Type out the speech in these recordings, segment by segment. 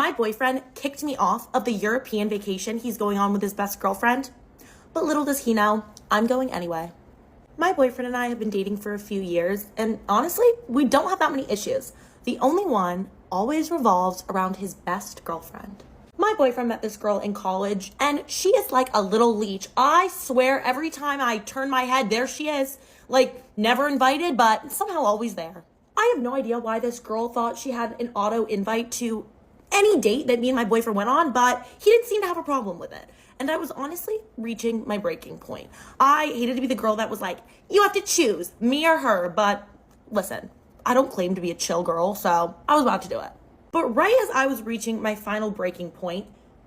My boyfriend kicked me off of the European vacation he's going on with his best girlfriend, but little does he know, I'm going anyway. My boyfriend and I have been dating for a few years, and honestly, we don't have that many issues. The only one always revolves around his best girlfriend. My boyfriend met this girl in college, and she is like a little leech. I swear every time I turn my head, there she is. Like, never invited, but somehow always there. I have no idea why this girl thought she had an auto invite to any date that me and my boyfriend went on, but he didn't seem to have a problem with it. And I was honestly reaching my breaking point. I hated to be the girl that was like, you have to choose, me or her, but listen, I don't claim to be a chill girl, so I was about to do it. But right as I was reaching my final breaking point,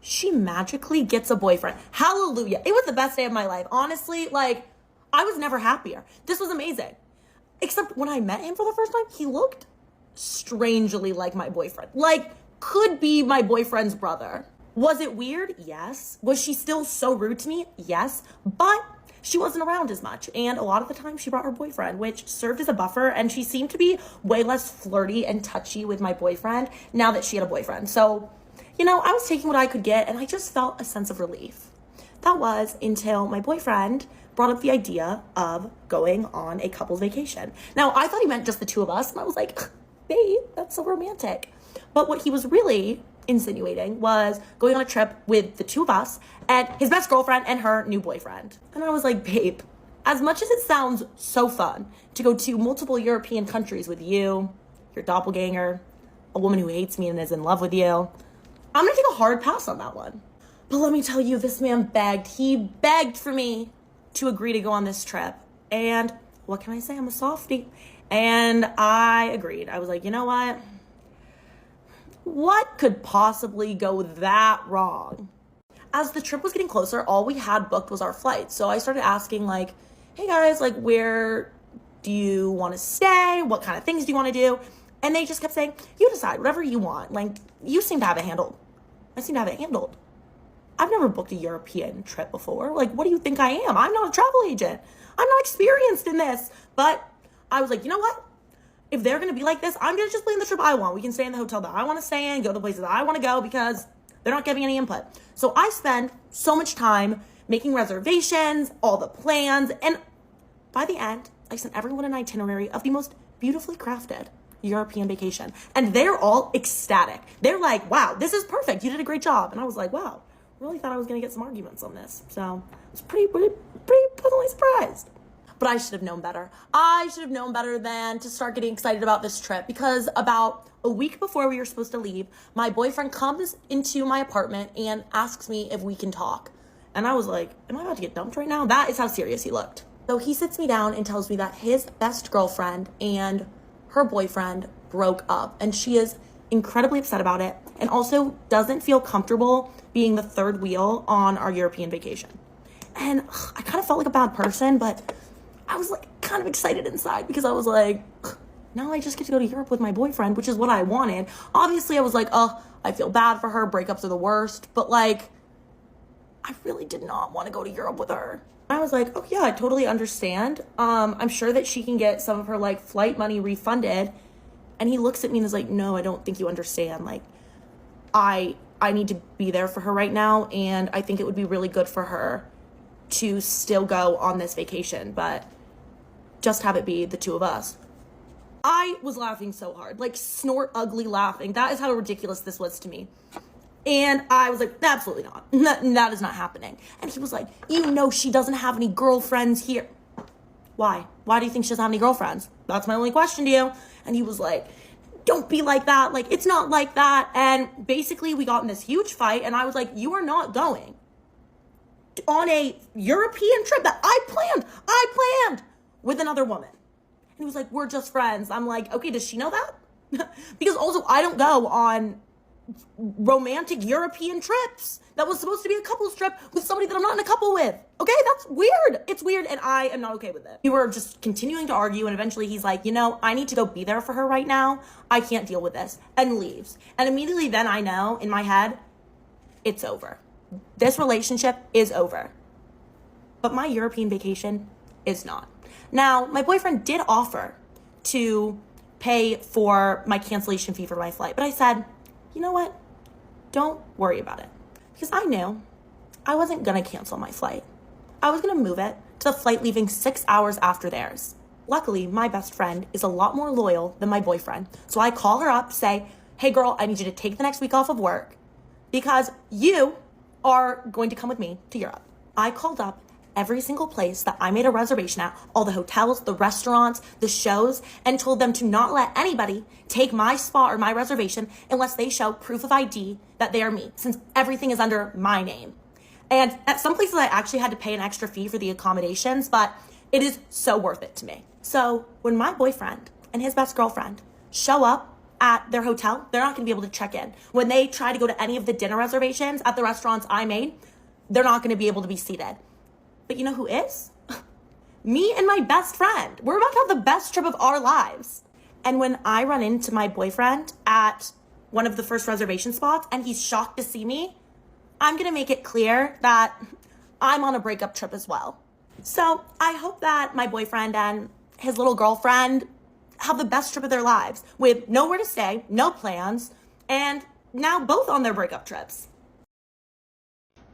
she magically gets a boyfriend. Hallelujah. It was the best day of my life. Honestly, like, I was never happier. This was amazing. Except when I met him for the first time, he looked strangely like my boyfriend. Like, could be my boyfriend's brother. Was it weird? Yes. Was she still so rude to me? Yes. But she wasn't around as much. And a lot of the time she brought her boyfriend, which served as a buffer. And she seemed to be way less flirty and touchy with my boyfriend now that she had a boyfriend. So, you know, I was taking what I could get and I just felt a sense of relief. That was until my boyfriend brought up the idea of going on a couple's vacation. Now, I thought he meant just the two of us. And I was like, babe, that's so romantic. But what he was really insinuating was going on a trip with the two of us and his best girlfriend and her new boyfriend. And I was like, babe, as much as it sounds so fun to go to multiple European countries with you, your doppelganger, a woman who hates me and is in love with you, I'm gonna take a hard pass on that one. But let me tell you, this man begged. He begged for me to agree to go on this trip. And what can I say? I'm a softie. And I agreed. I was like, you know what? What could possibly go that wrong? As the trip was getting closer, all we had booked was our flight. So I started asking like, hey guys, like where do you want to stay? What kind of things do you want to do? And they just kept saying, you decide, whatever you want. Like, you seem to have it handled. I seem to have it handled. I've never booked a European trip before. Like, what do you think I am? I'm not a travel agent. I'm not experienced in this. But I was like, you know what? If they're going to be like this, I'm going to just plan the trip I want. We can stay in the hotel that I want to stay in, go to the places that I want to go because they're not giving any input. So I spend so much time making reservations, all the plans, and by the end, I sent everyone an itinerary of the most beautifully crafted European vacation. And they're all ecstatic. They're like, wow, this is perfect. You did a great job. And I was like, wow, really thought I was going to get some arguments on this. So I was pretty pleasantly surprised. But I should have known better. I should have known better than to start getting excited about this trip because about a week before we were supposed to leave, my boyfriend comes into my apartment and asks me if we can talk. And I was like, am I about to get dumped right now? That is how serious he looked. So he sits me down and tells me that his best girlfriend and her boyfriend broke up. And she is incredibly upset about it and also doesn't feel comfortable being the third wheel on our European vacation. And I kind of felt like a bad person, but I was like kind of excited inside because I was like, now I just get to go to Europe with my boyfriend, which is what I wanted. Obviously, I was like, oh, I feel bad for her. Breakups are the worst. But like, I really did not want to go to Europe with her. I was like, oh yeah, I totally understand. I'm sure that she can get some of her like flight money refunded. And he looks at me and is like, no, I don't think you understand. Like, I need to be there for her right now. And I think it would be really good for her to still go on this vacation. But just have it be the two of us. I was laughing so hard, like snort ugly laughing. That is how ridiculous this was to me. And I was like, absolutely not. That is not happening. And he was like, you know, she doesn't have any girlfriends here. Why? Why do you think she doesn't have any girlfriends? That's my only question to you. And he was like, don't be like that. Like, it's not like that. And basically we got in this huge fight and I was like, you are not going on a European trip that I planned with another woman. And he was like, we're just friends. I'm like, okay, does she know that? Because also I don't go on romantic European trips. That was supposed to be a couple's trip with somebody that I'm not in a couple with. Okay, that's weird. It's weird and I am not okay with it. We were just continuing to argue and eventually he's like, you know, I need to go be there for her right now. I can't deal with this, and leaves. And immediately then I know in my head, it's over. This relationship is over. But my European vacation is not. Now, my boyfriend did offer to pay for my cancellation fee for my flight, but I said, you know what? don't worry about it. Because I knew I wasn't gonna cancel my flight. I was gonna move it to the flight leaving 6 hours after theirs. Luckily, my best friend is a lot more loyal than my boyfriend. So I call her up, say, hey girl, I need you to take the next week off of work because you are going to come with me to Europe. I called up every single place that I made a reservation at, all the hotels, the restaurants, the shows, and told them to not let anybody take my spot or my reservation unless they show proof of ID that they are me, since everything is under my name. And at some places I actually had to pay an extra fee for the accommodations, but it is so worth it to me. So when my boyfriend and his best girlfriend show up at their hotel, they're not gonna be able to check in. When they try to go to any of the dinner reservations at the restaurants I made, they're not gonna be able to be seated. But you know who is? Me and my best friend. We're about to have the best trip of our lives. And when I run into my boyfriend at one of the first reservation spots and he's shocked to see me, I'm gonna make it clear that I'm on a breakup trip as well. So I hope that my boyfriend and his little girlfriend have the best trip of their lives with nowhere to stay, no plans, and now both on their breakup trips.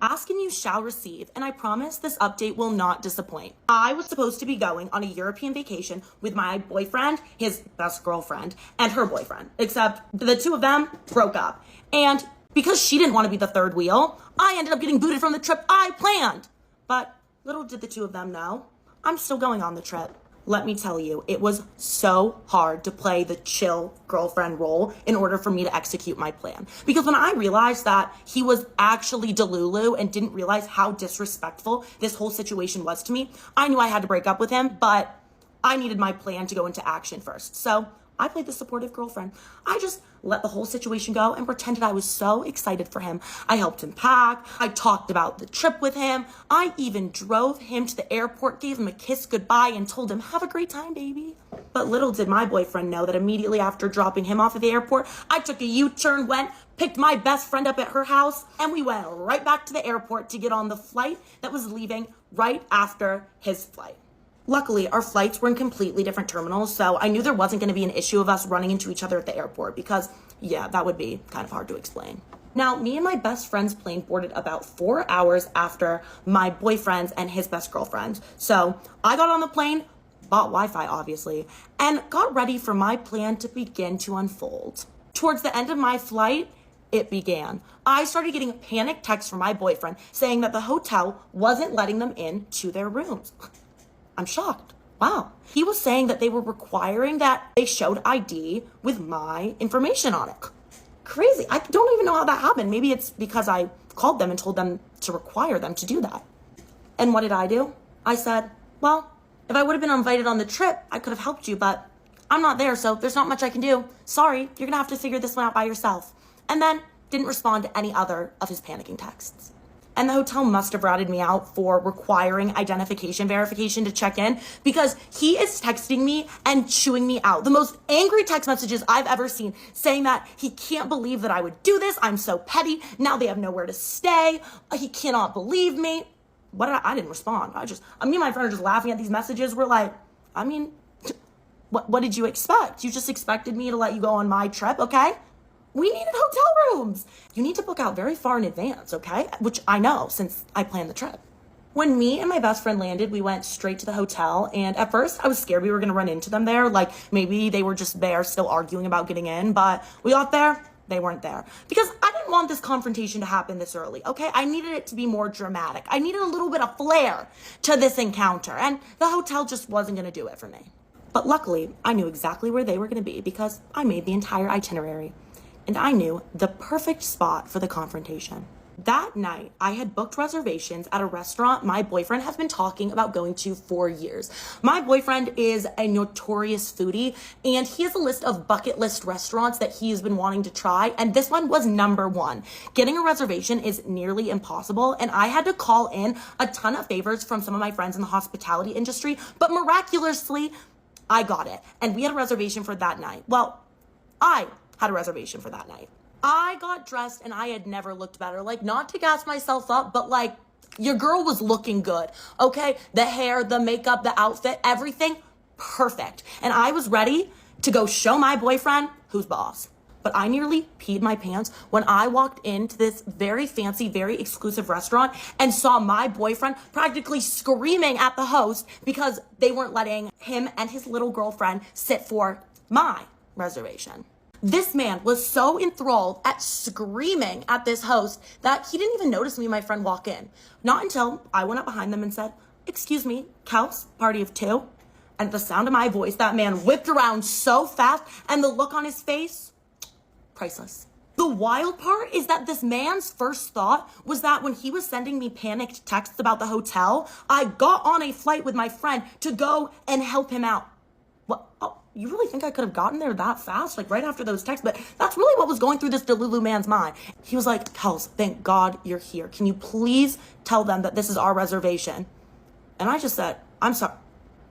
Ask and you shall receive, and I promise this update will not disappoint. I was supposed to be going on a European vacation with my boyfriend, his best girlfriend, and her boyfriend, except the two of them broke up. And because she didn't want to be the third wheel, I ended up getting booted from the trip I planned. But little did the two of them know, I'm still going on the trip. Let me tell you, it was so hard to play the chill girlfriend role in order for me to execute my plan. Because when I realized that he was actually Delulu and didn't realize how disrespectful this whole situation was to me, I knew I had to break up with him, but I needed my plan to go into action first. So I played the supportive girlfriend. I just let the whole situation go and pretended I was so excited for him. I helped him pack. I talked about the trip with him. I even drove him to the airport, gave him a kiss goodbye, and told him, have a great time, baby. But little did my boyfriend know that immediately after dropping him off at the airport, I took a U-turn, picked my best friend up at her house, and we went right back to the airport to get on the flight that was leaving right after his flight. Luckily, our flights were in completely different terminals, so I knew there wasn't going to be an issue of us running into each other at the airport because, yeah, that would be kind of hard to explain. Now, me and my best friend's plane boarded about 4 hours after my boyfriend's and his best girlfriend's. So I got on the plane, bought Wi-Fi, obviously, and got ready for my plan to begin to unfold. Towards the end of my flight, it began. I started getting panic texts from my boyfriend saying that the hotel wasn't letting them in to their rooms. I'm shocked. Wow. He was saying that they were requiring that they showed ID with my information on it. Crazy. I don't even know how that happened. Maybe it's because I called them and told them to require them to do that. And what did I do? I said, well, if I would have been invited on the trip, I could have helped you, but I'm not there, so there's not much I can do. Sorry, you're gonna have to figure this one out by yourself. And then didn't respond to any other of his panicking texts. And the hotel must have ratted me out for requiring identification verification to check in because he is texting me and chewing me out. The most angry text messages I've ever seen saying that he can't believe that I would do this. I'm so petty. Now they have nowhere to stay. He cannot believe me. I didn't respond. Me and my friend are just laughing at these messages. We're like, what did you expect? You just expected me to let you go on my trip, okay? We needed hotel rooms. You need to book out very far in advance, okay? Which I know since I planned the trip. When me and my best friend landed, we went straight to the hotel. And at first I was scared we were gonna run into them there. Like maybe they were just there still arguing about getting in, but we got there, they weren't there. Because I didn't want this confrontation to happen this early, okay? I needed it to be more dramatic. I needed a little bit of flair to this encounter. And the hotel just wasn't gonna do it for me. But luckily, I knew exactly where they were gonna be because I made the entire itinerary. And I knew the perfect spot for the confrontation. That night, I had booked reservations at a restaurant my boyfriend has been talking about going to for years. My boyfriend is a notorious foodie, and he has a list of bucket list restaurants that he has been wanting to try, and this one was number one. Getting a reservation is nearly impossible, and I had to call in a ton of favors from some of my friends in the hospitality industry, but miraculously, I got it, and we had a reservation for that night. Well, I had a reservation for that night. I got dressed and I had never looked better. Like, not to gas myself up, but like, your girl was looking good, okay? The hair, the makeup, the outfit, everything perfect. And I was ready to go show my boyfriend who's boss. but I nearly peed my pants when I walked into this very fancy, very exclusive restaurant and saw my boyfriend practically screaming at the host because they weren't letting him and his little girlfriend sit for my reservation. This man was so enthralled at screaming at this host that he didn't even notice me and my friend walk in. Not until I went up behind them and said, "Excuse me, Kels, party of two." And at the sound of my voice, that man whipped around so fast, and the look on his face, priceless. The wild part is that this man's first thought was that when he was sending me panicked texts about the hotel, I got on a flight with my friend to go and help him out. What? Oh, you really think I could have gotten there that fast? Like right after those texts? But that's really what was going through this Delulu man's mind. He was like, "Kels, thank God you're here. Can you please tell them that this is our reservation?" And I just said, "I'm sorry.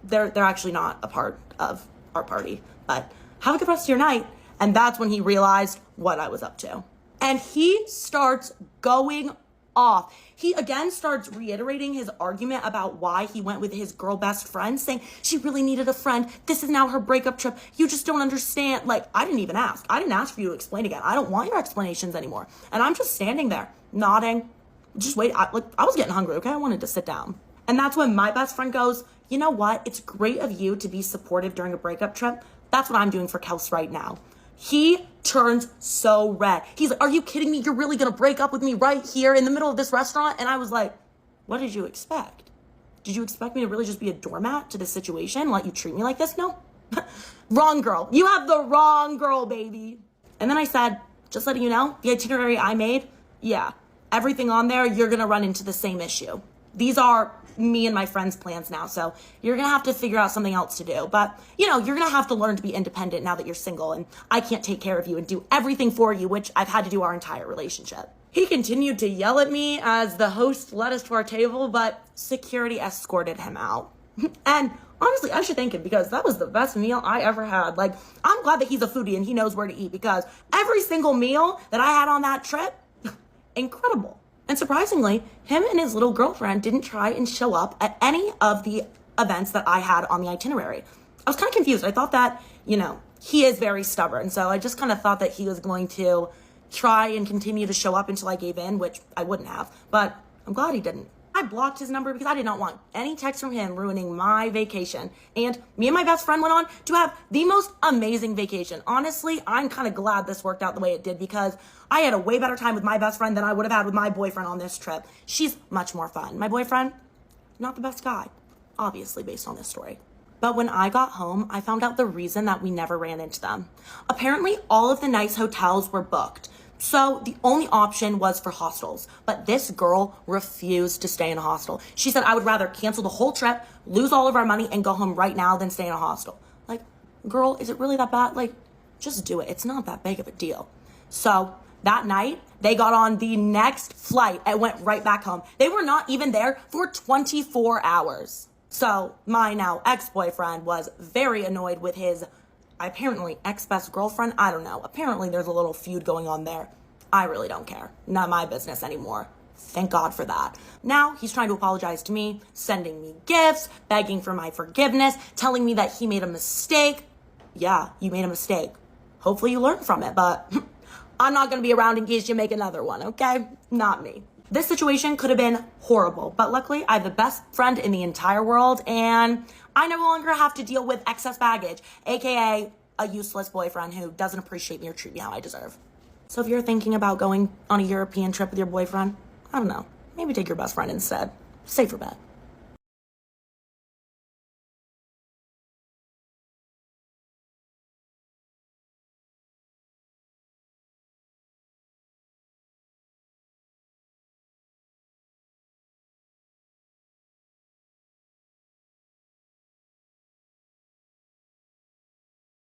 They're actually not a part of our party, but have a good rest of your night." And that's when he realized what I was up to. And he starts going off. He again starts reiterating his argument about why he went with his girl best friend, saying she really needed a friend. This is now her breakup trip. You just don't understand. Like, I didn't even ask. I didn't ask for you to explain again. I don't want your explanations anymore. And I'm just standing there, nodding. Just wait. I was getting hungry, okay? I wanted to sit down. And that's when my best friend goes, "You know what? It's great of you to be supportive during a breakup trip. That's what I'm doing for Kels right now." He turns so red. He's like, "Are you kidding me? You're really gonna break up with me right here in the middle of this restaurant?" And I was like, "What did you expect? Did you expect me to really just be a doormat to this situation? Let you treat me like this? No." Wrong girl. You have the wrong girl, baby. And then I said, "Just letting you know, the itinerary I made, yeah, everything on there, you're gonna run into the same issue. These are me and my friends' plans now, so you're gonna have to figure out something else to do. But, you know, you're gonna have to learn to be independent now that you're single, and I can't take care of you and do everything for you," which I've had to do our entire relationship. He continued to yell at me as the host led us to our table, but security escorted him out. And honestly, I should thank him because that was the best meal I ever had. Like, I'm glad that he's a foodie and he knows where to eat because every single meal that I had on that trip, incredible. And surprisingly, him and his little girlfriend didn't try and show up at any of the events that I had on the itinerary. I was kind of confused. I thought that, you know, he is very stubborn. So I just kind of thought that he was going to try and continue to show up until I gave in, which I wouldn't have. But I'm glad he didn't. I blocked his number because I did not want any text from him ruining my vacation. And me and my best friend went on to have the most amazing vacation. Honestly, I'm kind of glad this worked out the way it did because I had a way better time with my best friend than I would have had with my boyfriend on this trip. She's much more fun. My boyfriend, not the best guy, obviously based on this story. But when I got home, I found out the reason that we never ran into them. Apparently, all of the nice hotels were booked. So the only option was for hostels, but this girl refused to stay in a hostel. She said, "I would rather cancel the whole trip, lose all of our money, and go home right now than stay in a hostel." Like, girl, is it really that bad? Like, just do it. It's not that big of a deal. So that night, they got on the next flight and went right back home. They were not even there for 24 hours. So my now ex-boyfriend was very annoyed with his apparently ex-best girlfriend. I don't know. Apparently there's a little feud going on there. I really don't care. Not my business anymore. Thank God for that. Now he's trying to apologize to me, sending me gifts, begging for my forgiveness, telling me that he made a mistake. Yeah, you made a mistake. Hopefully you learn from it, but I'm not going to be around in case you make another one, okay? Not me. This situation could have been horrible, but luckily I have the best friend in the entire world and I no longer have to deal with excess baggage, aka a useless boyfriend who doesn't appreciate me or treat me how I deserve. So if you're thinking about going on a European trip with your boyfriend, I don't know, maybe take your best friend instead. Safer bet.